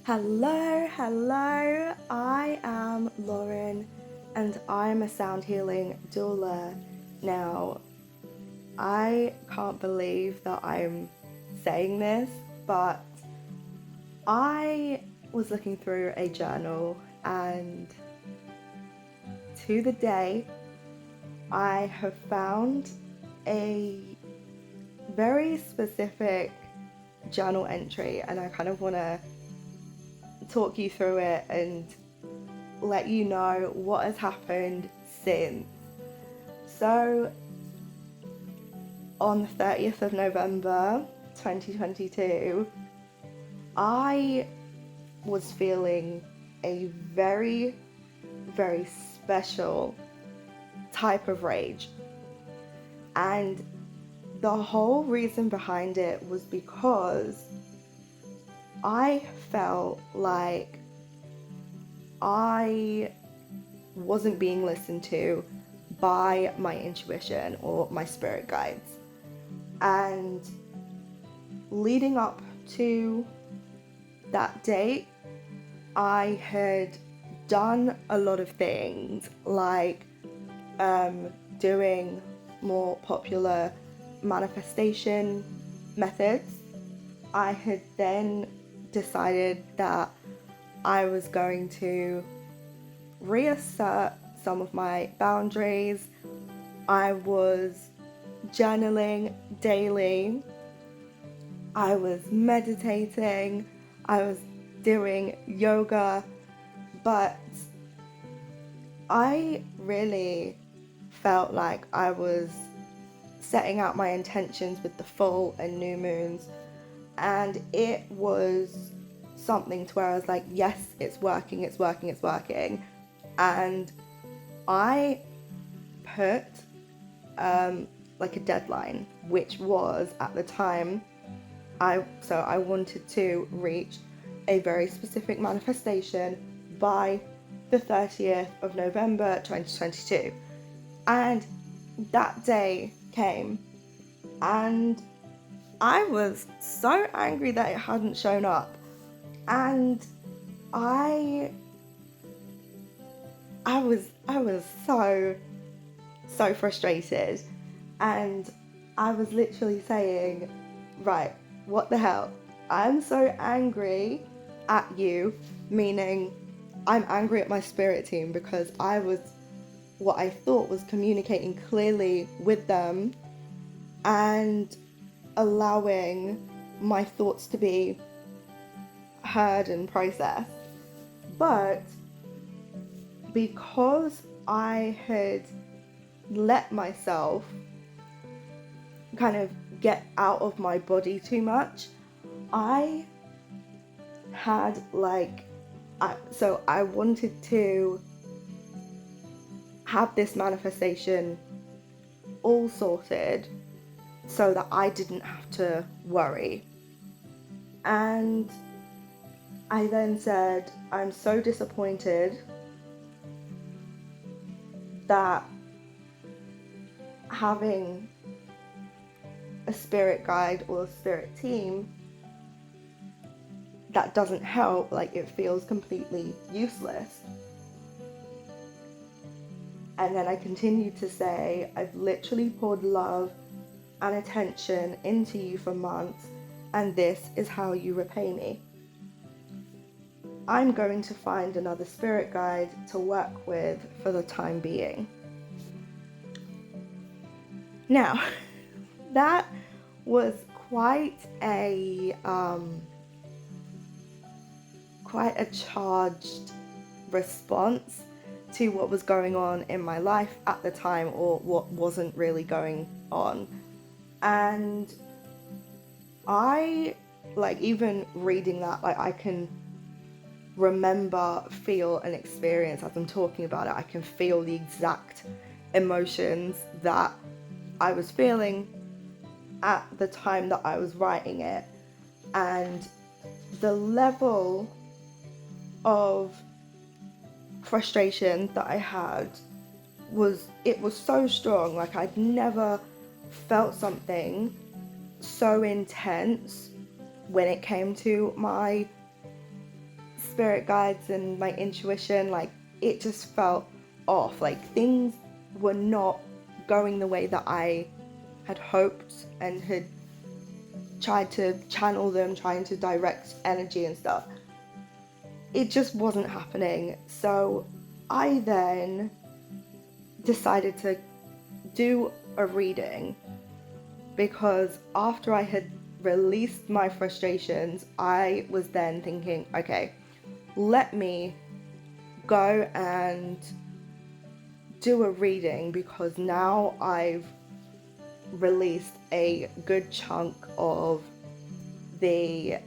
Hello. I am Lauren and I'm a sound healing doula. Now, I can't believe that I'm saying this, but I was looking through a journal and to the day I have found a very specific journal entry and I kind of want to talk you through it and let you know what has happened since. So, on the 30th of November 2022, I was feeling a very, very special type of rage. And the whole reason behind it was because I felt like I wasn't being listened to by my intuition or my spirit guides. And leading up to that date, I had done a lot of things like doing more popular manifestation methods. I had then decided that I was going to reassert some of my boundaries. I was journaling daily. I was meditating. I was doing yoga. But I really felt like I was setting out my intentions with the full and new moons. And it was something to where I was like, yes, it's working. And I put like a deadline, which was at the time, I wanted to reach a very specific manifestation by the 30th of November 2022. And that day came and I was so angry that it hadn't shown up, and I was so frustrated, and I was literally saying, right, what the hell? I'm so angry at you, meaning I'm angry at my spirit team because I was what I thought was communicating clearly with them and allowing my thoughts to be heard and processed. But because I had let myself kind of get out of my body too much, I had I wanted to have this manifestation all sorted so that I didn't have to worry. And I then said, I'm so disappointed that having a spirit guide or a spirit team that doesn't help, like it feels completely useless. And then I continued to say, I've literally poured love and attention into you for months, and this is how you repay me. I'm going to find another spirit guide to work with for the time being. Now, that was quite a charged response to what was going on in my life at the time, or what wasn't really going on. And I, even reading that, I can remember, feel, and experience as I'm talking about it. I can feel the exact emotions that I was feeling at the time that I was writing it, and the level of frustration that I had was so strong. Like, I'd never felt something so intense when it came to my spirit guides and my intuition, like it just felt off. Like things were not going the way that I had hoped and had tried to channel them, trying to direct energy and stuff. It just wasn't happening. So I then decided to do a reading, because after I had released my frustrations, I was then thinking, okay, let me go and do a reading, because now I've released a good chunk of the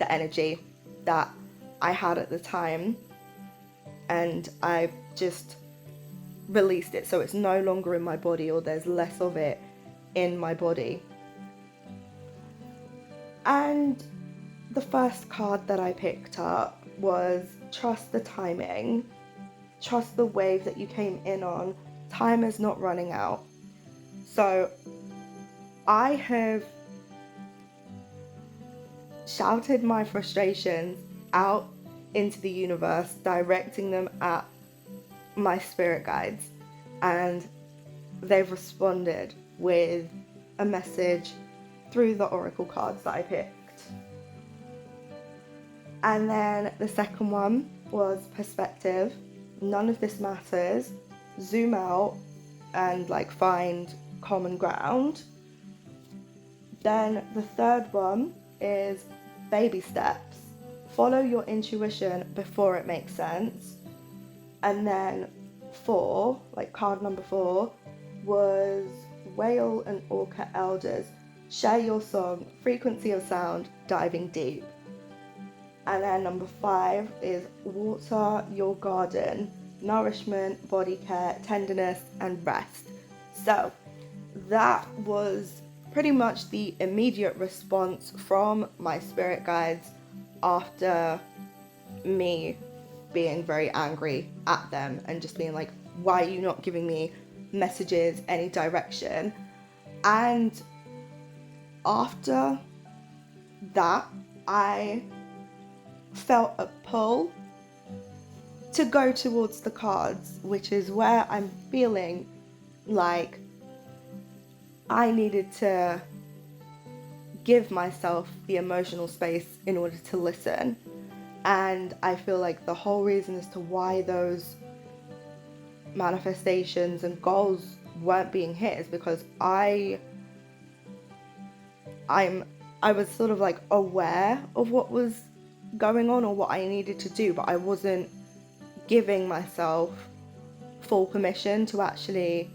energy that I had at the time, and I've just released it, so it's no longer in my body, or there's less of it in my body. And the first card that I picked up was trust the timing, trust the wave that you came in on. Time is not running out. So I have shouted my frustrations out into the universe, directing them at my spirit guides, and they've responded with a message through the oracle cards that I picked. And then the second one was perspective. None of this matters. Zoom out and like find common ground. Then the third one is baby steps. Follow your intuition before it makes sense. And then 4, like card number 4, was whale and orca elders. Share your song, frequency of sound, diving deep. And then number 5 is water your garden, nourishment, body care, tenderness, and rest. So that was pretty much the immediate response from my spirit guides after me being very angry at them and just being like, why are you not giving me messages, any direction? And after that, I felt a pull to go towards the cards, which is where I'm feeling like I needed to give myself the emotional space in order to listen. And I feel like the whole reason as to why those manifestations and goals weren't being hit is because I was sort of like aware of what was going on or what I needed to do, but I wasn't giving myself full permission to actually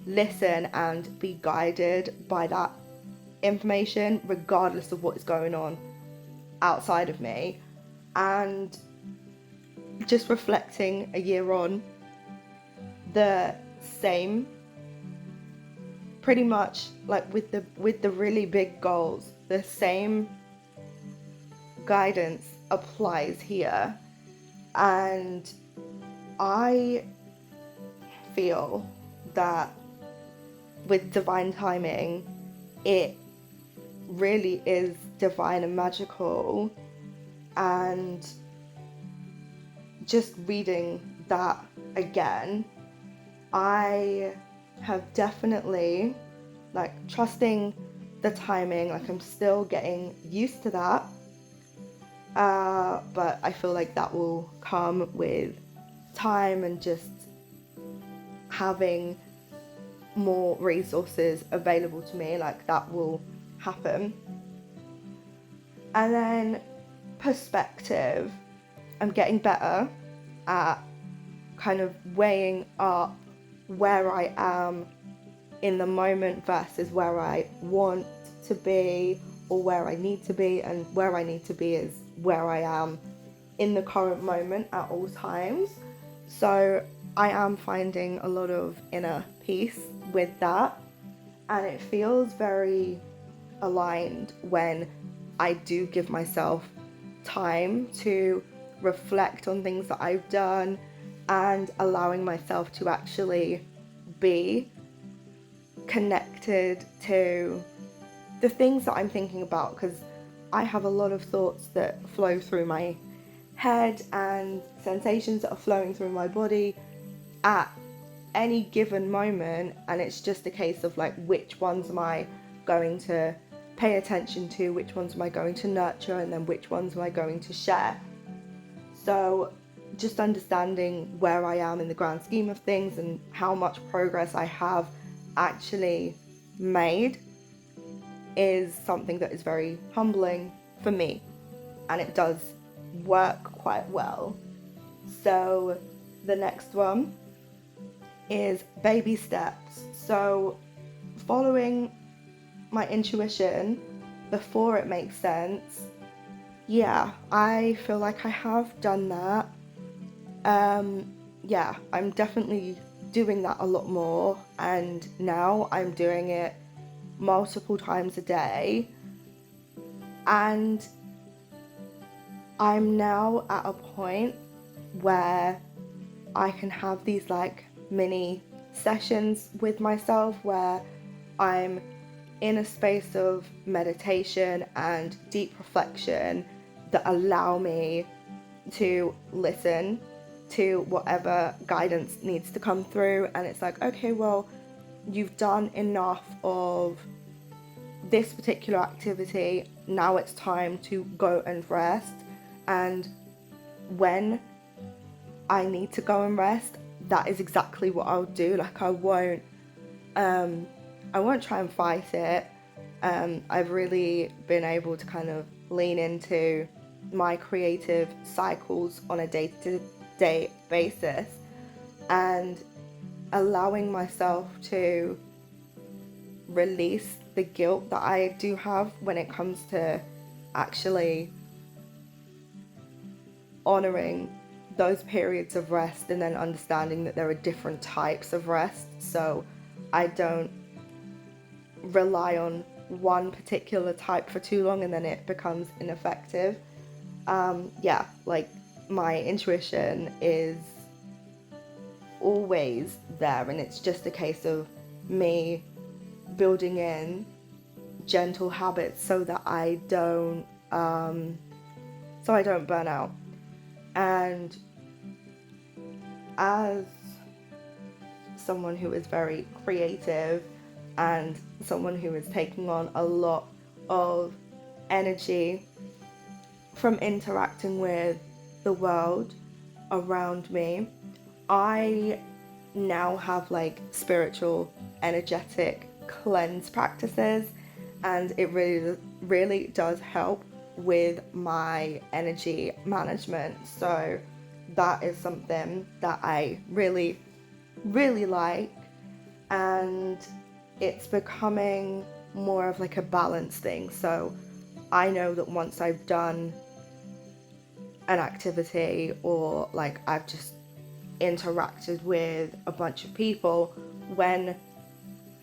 listen and be guided by that information, regardless of what is going on outside of me. And just reflecting a year on, the same, pretty much like with the really big goals, the same guidance applies here. And I feel that with divine timing, it really is divine and magical. And just reading that again, I have definitely, like, trusting the timing, like I'm still getting used to that, but I feel like that will come with time and just having more resources available to me, like that will happen. And then perspective, I'm getting better at kind of weighing up where I am in the moment versus where I want to be or where I need to be, and where I need to be is where I am in the current moment at all times. So I am finding a lot of inner peace with that, and it feels very aligned when I do give myself time to reflect on things that I've done and allowing myself to actually be connected to the things that I'm thinking about, because I have a lot of thoughts that flow through my head and sensations that are flowing through my body at any given moment, and it's just a case of like, which ones am I going to pay attention to, which ones am I going to nurture, and then which ones am I going to share. So just understanding where I am in the grand scheme of things and how much progress I have actually made is something that is very humbling for me, and it does work quite well. So the next one is baby steps. So following my intuition before it makes sense, yeah, I feel like I have done that. Yeah, I'm definitely doing that a lot more, and now I'm doing it multiple times a day, and I'm now at a point where I can have these like mini sessions with myself where I'm in a space of meditation and deep reflection that allow me to listen to whatever guidance needs to come through. And it's like, okay, well, you've done enough of this particular activity, now it's time to go and rest. And when I need to go and rest, that is exactly what I'll do. Like, I won't try and fight it. I've really been able to kind of lean into my creative cycles on a day-to-day basis, and allowing myself to release the guilt that I do have when it comes to actually honoring those periods of rest, and then understanding that there are different types of rest, so I don't rely on one particular type for too long and then it becomes ineffective. Yeah, like, my intuition is always there, and it's just a case of me building in gentle habits so that I don't burn out. And as someone who is very creative and someone who is taking on a lot of energy from interacting with the world around me, I now have like spiritual, energetic cleanse practices, and it really does help with my energy management. So that is something that I really like, and it's becoming more of like a balance thing. So I know that once I've done an activity, or like I've just interacted with a bunch of people, when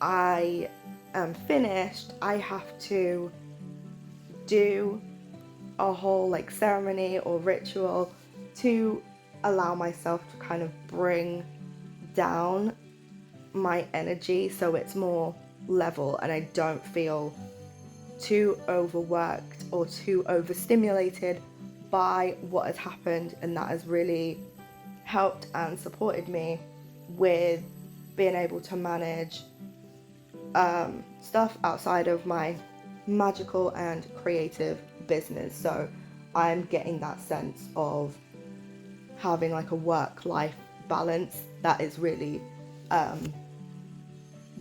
I am finished, I have to do a whole like ceremony or ritual to allow myself to kind of bring down my energy so it's more level and I don't feel too overworked or too overstimulated by what has happened. And that has really helped and supported me with being able to manage stuff outside of my magical and creative business. So I'm getting that sense of having like a work-life balance that is really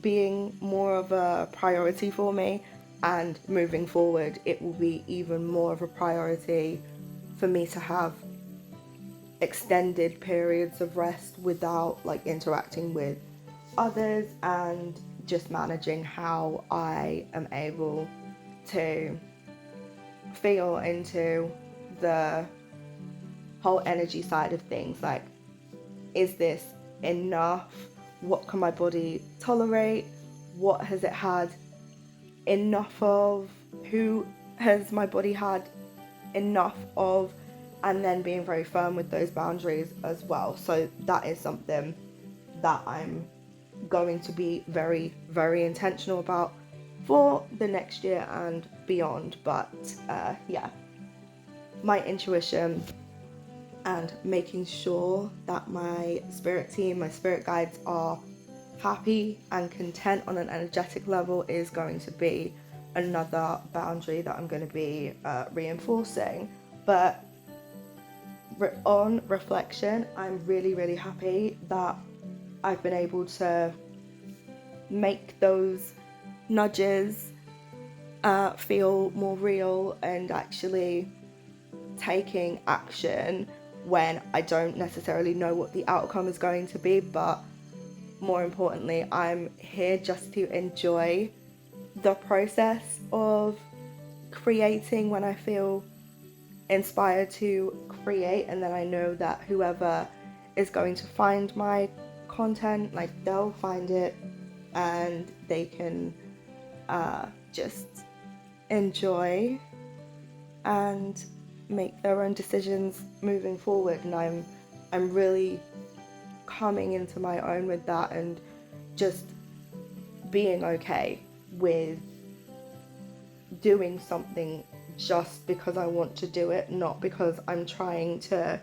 being more of a priority for me, and moving forward it will be even more of a priority for me to have extended periods of rest without like interacting with others, and just managing how I am able to feel into the whole energy side of things. Like, is this enough? What can my body tolerate? What has it had enough of? Who has my body had enough of? And then being very firm with those boundaries as well. So that is something that I'm going to be very, very intentional about for the next year and beyond. But yeah, my intuition and making sure that my spirit team, my spirit guides are happy and content on an energetic level is going to be another boundary that I'm going to be reinforcing. But on reflection, I'm really, really happy that I've been able to make those nudges feel more real and actually taking action when I don't necessarily know what the outcome is going to be. But more importantly, I'm here just to enjoy the process of creating when I feel inspired to create, and then I know that whoever is going to find my content, like, they'll find it and they can just enjoy and make their own decisions moving forward. And I'm really coming into my own with that and just being okay with doing something just because I want to do it, not because I'm trying to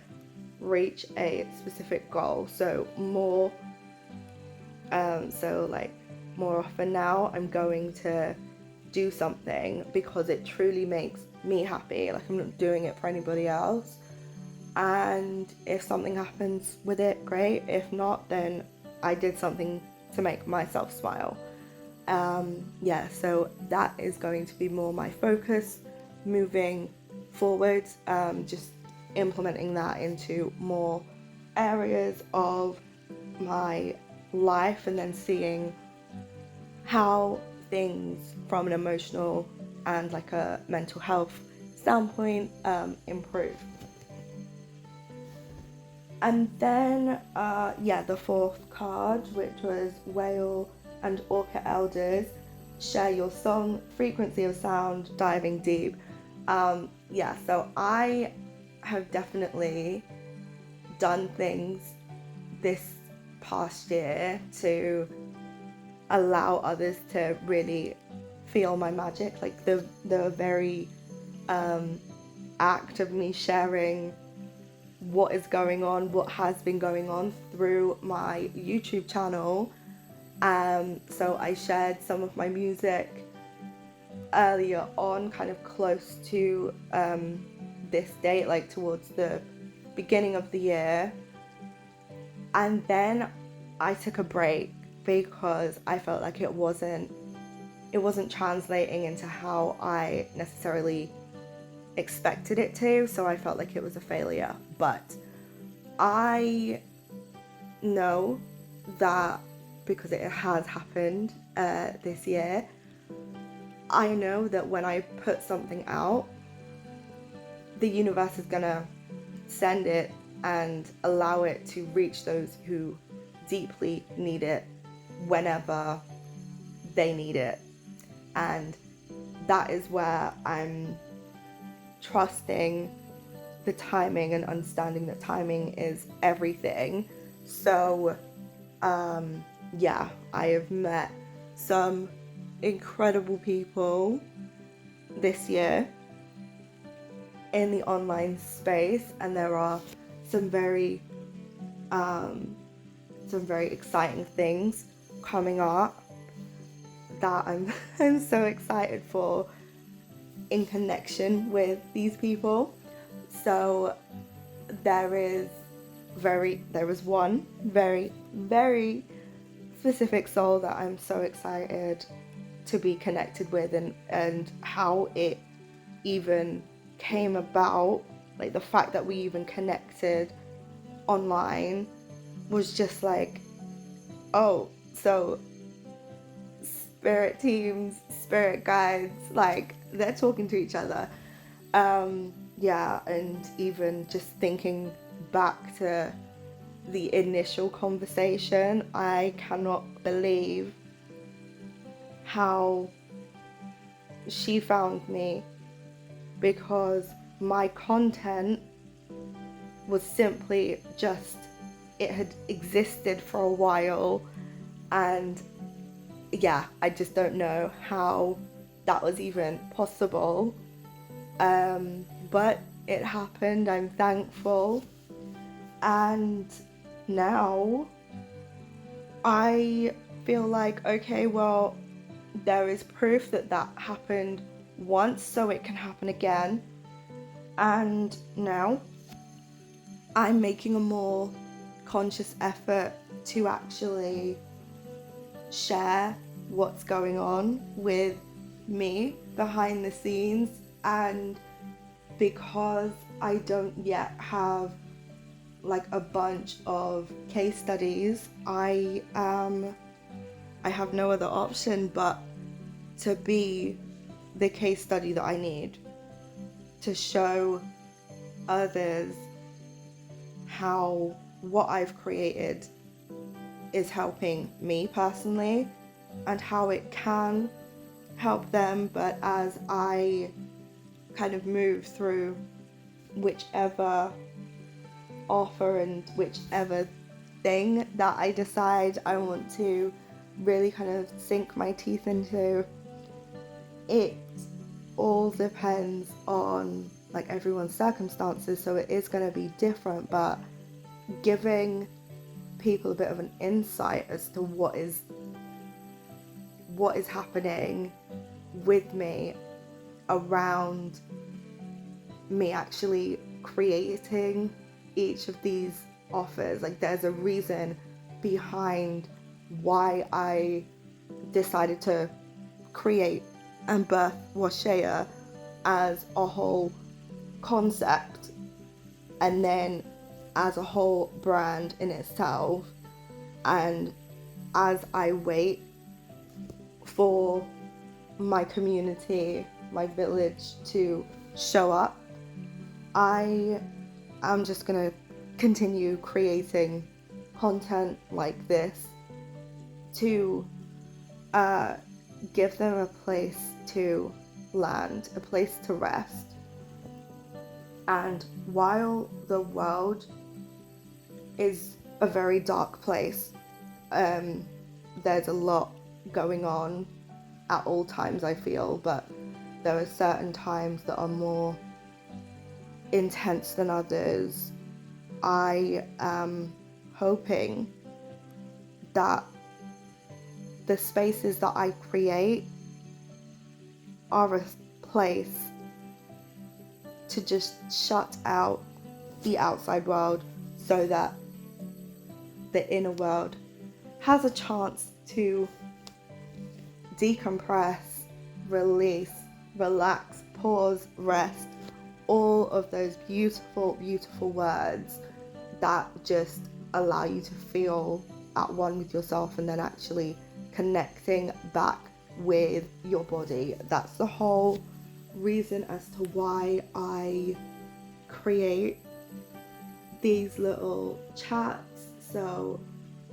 reach a specific goal. So more often now, I'm going to do something because it truly makes me happy. Like, I'm not doing it for anybody else. And if something happens with it, great. If not, then I did something to make myself smile. So that is going to be more my focus moving forward, just implementing that into more areas of my life, and then seeing how things from an emotional and like a mental health standpoint improve. And then the fourth card, which was Whale and Orca Elders, share your song, frequency of sound, diving deep. So I have definitely done things this past year to allow others to really feel my magic. Like the very act of me sharing what is going on, what has been going on through my YouTube channel. So I shared some of my music earlier on, kind of close to this date, like towards the beginning of the year. And then I took a break because I felt like it wasn't translating into how I necessarily expected it to, so I felt like it was a failure. But I know that because it has happened this year, I know that when I put something out, the universe is gonna send it and allow it to reach those who deeply need it whenever they need it. And that is where I'm trusting the timing and understanding that timing is everything. So I have met some incredible people this year in the online space, and there are some very exciting things coming up that I'm so excited for, in connection with these people. So there is one very, very specific soul that I'm so excited to be connected with, and how it even came about, like the fact that we even connected online was just like, oh, so spirit teams, spirit guides, like they're talking to each other. And even just thinking back to the initial conversation, I cannot believe how she found me, because my content was simply just, it had existed for a while, and I just don't know how that was even possible, but it happened. I'm thankful, And now I feel like, okay, well, there is proof that that happened once, so it can happen again. And now I'm making a more conscious effort to actually share what's going on with me behind the scenes. And because I don't yet have like a bunch of case studies, I have no other option but to be the case study that I need to show others how what I've created is helping me personally and how it can help them. But as I kind of move through whichever offer and whichever thing that I decide I want to really kind of sink my teeth into, it all depends on like everyone's circumstances, so it is going to be different, but giving people a bit of an insight as to what is happening with me around me actually creating each of these offers. Like there's a reason behind why I decided to create and birth Washea as a whole concept and then as a whole brand in itself. And as I wait for my community, my village to show up, I am just gonna continue creating content like this to give them a place to land, a place to rest. And while the world is a very dark place, there's a lot going on at all times, I feel, but there are certain times that are more intense than others. I am hoping that the spaces that I create are a place to just shut out the outside world so that the inner world has a chance to decompress, release, relax, pause, rest, all of those beautiful, beautiful words that just allow you to feel at one with yourself and then actually connecting back with your body. That's the whole reason as to why I create these little chats. So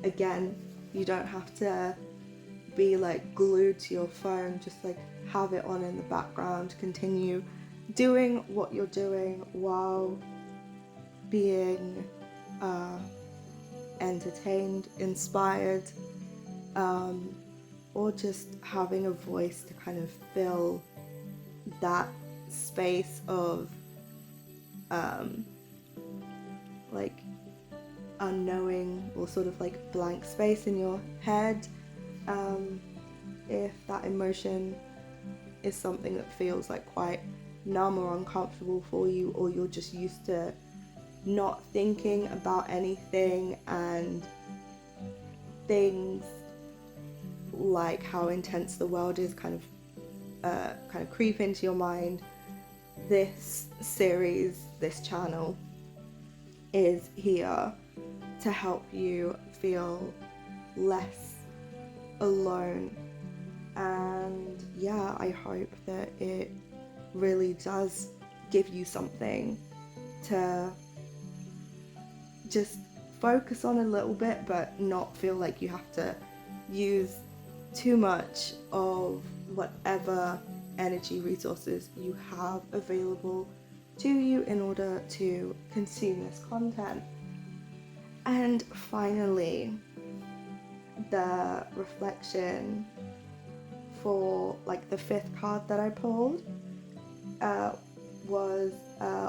again, you don't have to be like glued to your phone, just like have it on in the background, continue doing what you're doing while being entertained, inspired, or just having a voice to kind of fill that space of like unknowing or sort of like blank space in your head. If that emotion is something that feels like quite numb or uncomfortable for you, or you're just used to not thinking about anything and things like how intense the world is kind of creep into your mind, this series, this channel is here to help you feel less alone. And yeah, I hope that it really does give you something to just focus on a little bit, but not feel like you have to use too much of whatever energy resources you have available to you in order to consume this content. And finally, the reflection for like the fifth card that I pulled was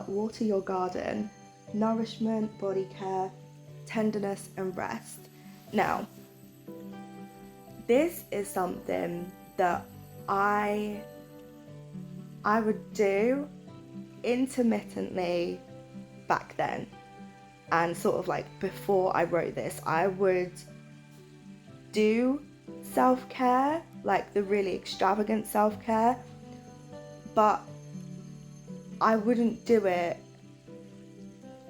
water your garden. nourishment, body care, tenderness, and rest. Now, this is something that I would do intermittently back then. And sort of like before I wrote this, I would do self-care, like the really extravagant self-care, but I wouldn't do it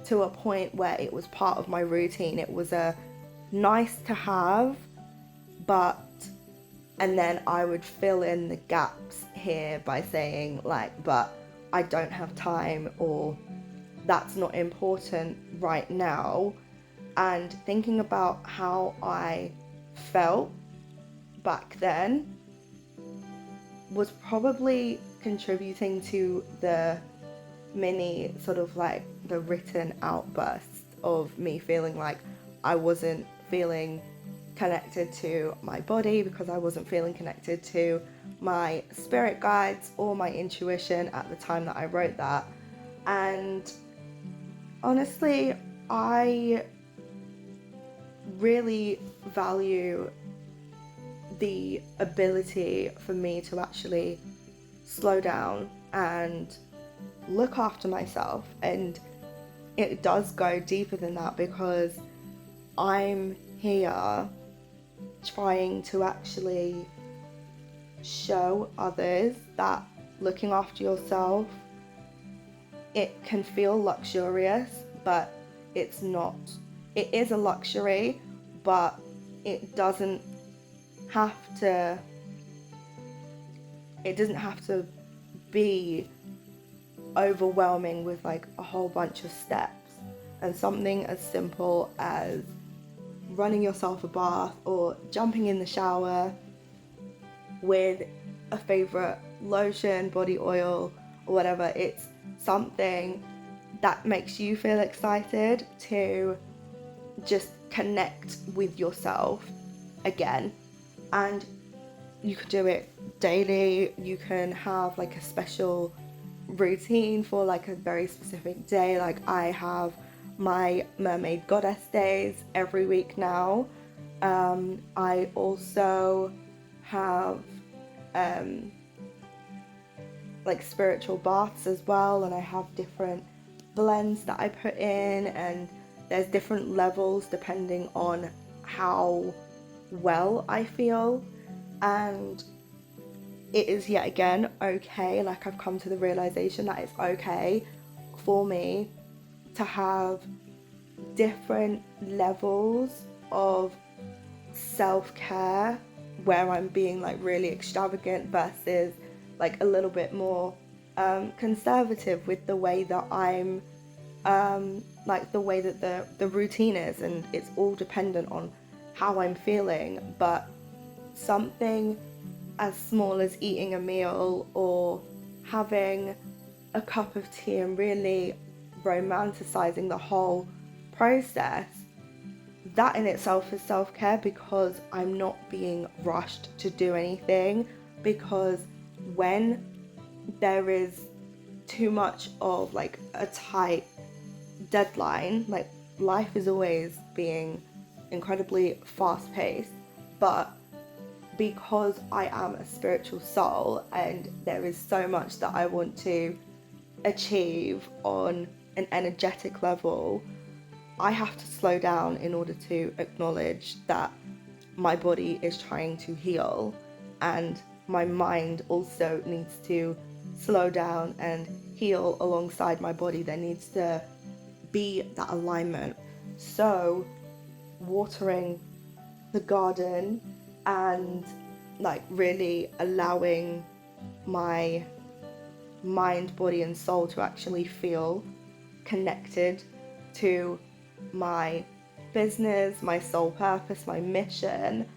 to a point where it was part of my routine. It was a nice to have, and then I would fill in the gaps here by saying like, but I don't have time, or that's not important right now. And thinking about how I felt back then was probably contributing to the mini sort of like the written outburst of me feeling like I wasn't feeling connected to my body, because I wasn't feeling connected to my spirit guides or my intuition at the time that I wrote that. And honestly, I really value the ability for me to actually slow down and look after myself. And it does go deeper than that, because I'm here trying to actually show others that looking after yourself, it can feel luxurious, but it's not. It is a luxury, but it doesn't have to be overwhelming with like a whole bunch of steps. And something as simple as running yourself a bath or jumping in the shower with a favorite lotion, body oil, or whatever, it's something that makes you feel excited to just connect with yourself again. And you could do it daily. You can have like a special routine for like a very specific day. Like I have my mermaid goddess days every week now. I also have like spiritual baths as well, and I have different blends that I put in, and there's different levels depending on how well I feel. And it is yet again okay, like I've come to the realization that it's okay for me to have different levels of self-care, where I'm being like really extravagant versus like a little bit more conservative with the way that I'm like the way that the routine is, and it's all dependent on how I'm feeling. But something as small as eating a meal or having a cup of tea and really romanticizing the whole process, that in itself is self-care, because I'm not being rushed to do anything. Because when there is too much of like a tight deadline, like life is always being incredibly fast-paced, but because I am a spiritual soul and there is so much that I want to achieve on an energetic level, I have to slow down in order to acknowledge that my body is trying to heal, and my mind also needs to slow down and heal alongside my body. There needs to be that alignment. So watering the garden and like really allowing my mind, body and soul to actually feel connected to my business, my soul purpose, my mission,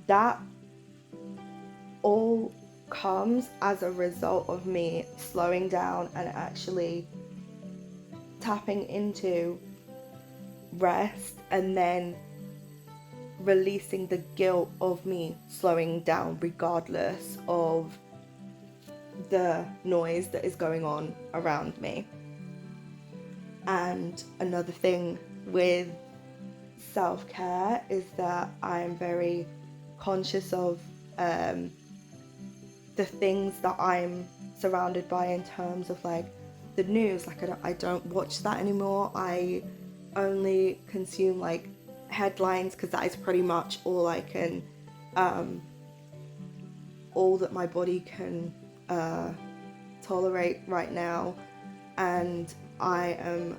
that all comes as a result of me slowing down and actually tapping into rest, and then releasing the guilt of me slowing down regardless of the noise that is going on around me. And another thing with self-care is that I'm very conscious of the things that I'm surrounded by in terms of like the news. Like I don't watch that anymore. I only consume like headlines because that is pretty much all I can, all that my body can tolerate right now. And I am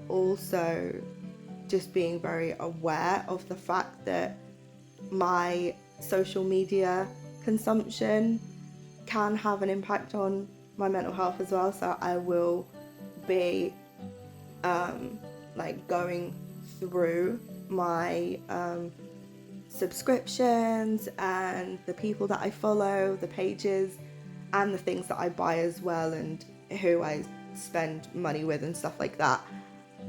also just being very aware of the fact that my social media consumption can have an impact on my mental health as well. So I will be like going through my subscriptions and the people that I follow, the pages and the things that I buy as well, and who I spend money with and stuff like that.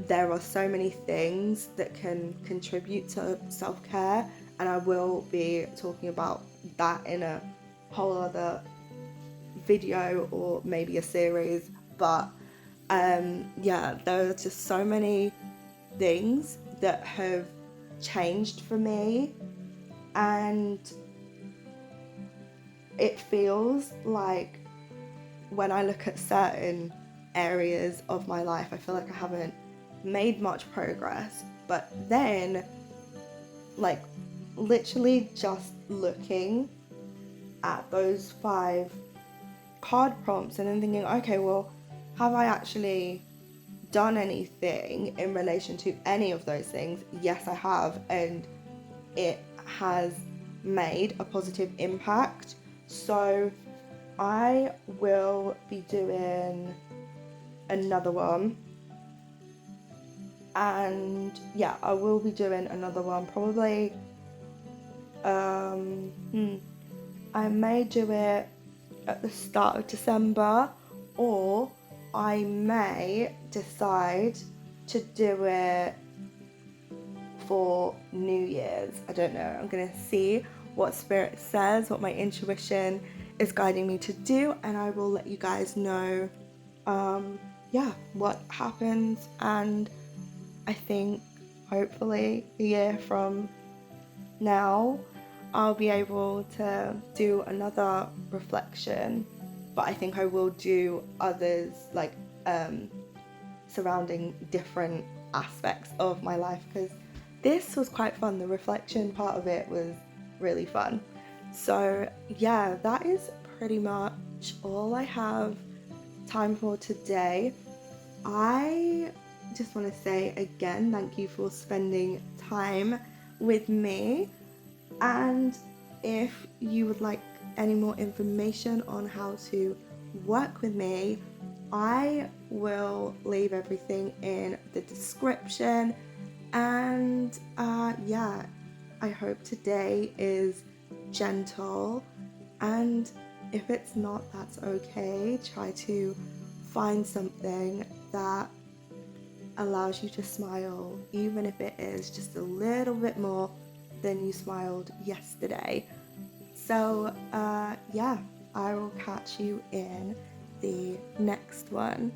There are so many things that can contribute to self-care, and I will be talking about that in a whole other video or maybe a series. But yeah, there are just so many things that have changed for me, and it feels like when I look at certain areas of my life, I feel like I haven't made much progress. But then, like, literally just looking at those 5 card prompts and then thinking, okay, well, have I actually done anything in relation to any of those things? Yes, I have, and it has made a positive impact. So I will be doing another one, and yeah, I will be doing another one probably. I may do it at the start of December, or I may decide to do it for New Year's. I don't know. I'm gonna see what Spirit says, what my intuition is guiding me to do, and I will let you guys know what happens. And I think hopefully a year from now I'll be able to do another reflection, but I think I will do others like surrounding different aspects of my life, because this was quite fun. The reflection part of it was really fun. So yeah, that is pretty much all I have time for today. I just want to say again, thank you for spending time with me. And if you would like any more information on how to work with me, I will leave everything in the description. And yeah, I hope today is gentle, and if it's not, that's okay. Try to find something that allows you to smile, even if it is just a little bit more than you smiled yesterday. So yeah, I will catch you in the next one.